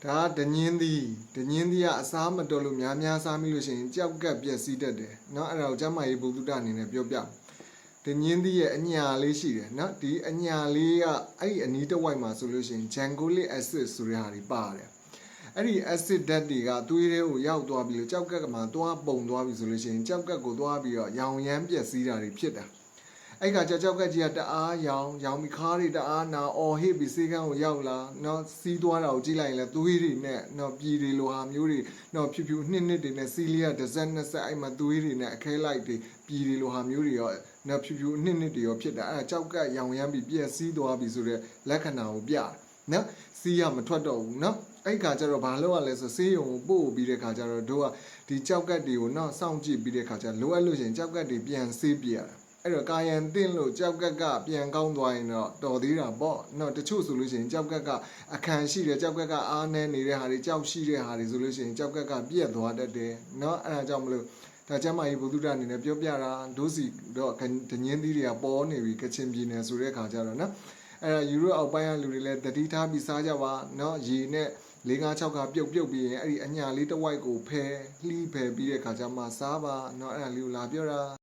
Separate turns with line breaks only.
ဒါတညင်းသည်ကအစားမတော်လို့များစားမိလို့ရှိရင်ကြောက်ကပ်ပြက်စီးတတ်တယ်เนาะအဲ့ဒါကိုကျမကြီးဘုသူတအနေနဲ့ပြောပြတညင်းသည်ရဲ့အညာလေးရှိတယ်เนาะဒီအညာလေးကအဲ့ဒီအနီးတစ်ဝိုက်မှာဆိုလို့ရှိရင် Jangoic acid ဆိုတဲ့ဟာတွေပါတယ်အဲ့ဒီ acid ဓာတ်တွေကသွေးထဲကိုရောက်သွားပြီးလို့ကြောက်ကပ်မှာသွားပုံသွားပြီဆိုလို့ရှိရင်ကြောက်ကပ်ကိုသွားပြီးတော့ရောင်ရမ်းပြက်စီးတာတွေဖြစ်တာအဲ့ကကြောက်ကကြီးကတအားရောင်ပြီးခါးတွေတအားနာအော်ဟစ်ပြီးစေးကန်းကိုရောက်လာနော်စီးသွားတာကိုကြည့်လိုက်ရင်လည်းသွေးတွေနဲ့နော်ပြည်တွေလိုဟာမျိုးတွေနော်ဖြူဖြူနှစ်တွေနဲ့စီးလျက်တစ်စက်နှစ်စက်အဲ့မှာသွေးတွေနဲ့အခဲလိုက်တွေပြည်တွေလိုဟာမျိုးတွေရောနော်ဖြူဖြူနှစ်တွေရောဖြစ်တာအဲ့ကြောက်ကရောင်ရမ်းပြီးပြက်စီးသွားပြီဆိုတဲ့လက္ခဏာကိုပြတယ်နော်စီးရမထွက်တော့ဘူးနော်အဲ့ခါကျတော့ဘာလုပ်ရလဲဆိုဆေးရုံကိုပို့ပြီးတဲ့ခါကျတော့တို့ကဒီကြောက်ကတ်တွေကိုနော်စောင့်ကြည့်ပြီးတဲ့ခါကျလိုအပ်လို့ရှိရင်ကြောက်ကတ်တွေပြန်ဆေးပြရတာအဲ့တော့ကာယံတင်းလို့ကြောက်ကက်ကပြန်ကောင်းသွားရင်တော့တော်သေးတာပေါ့နော်တချို့ဆိုလို့ရှိရင်ကြောက်ကက်ကအခန့်ရှိတယ်ကြောက်ကက်ကအားနည်းနေတဲ့ဟာတွေကြောက်ရှိတဲ့ဟာတွေဆိုလို့ရှိရင်ကြောက်ကက်ကပြက်သွားတတ်တယ်နော်အဲ့ဒါကြောင့်မလို့ဒါကျမကြီးဘုသူတအနေနဲ့ပြောပြတာဒုစီတော့ဒညင်းသီးတွေကပေါ်နေပြီကချင်ပြည်နယ်ဆိုတဲ့ခါကျတော့နော်အဲ့ဒါယူရိုအောက်ပိုင်းကလူတွေလည်းတတိထားပြီးစားကြပါနော်ရေနဲ့4-5-6ခါပြုတ်ပြီးရင်အဲ့ဒီအညာလေးတစ်ဝိုက်ကိုဖယ်လှီးဖယ်ပြီးတဲ့ခါကျမှစားပါနော်အဲ့ဒါလေးကိုလာပြောတာ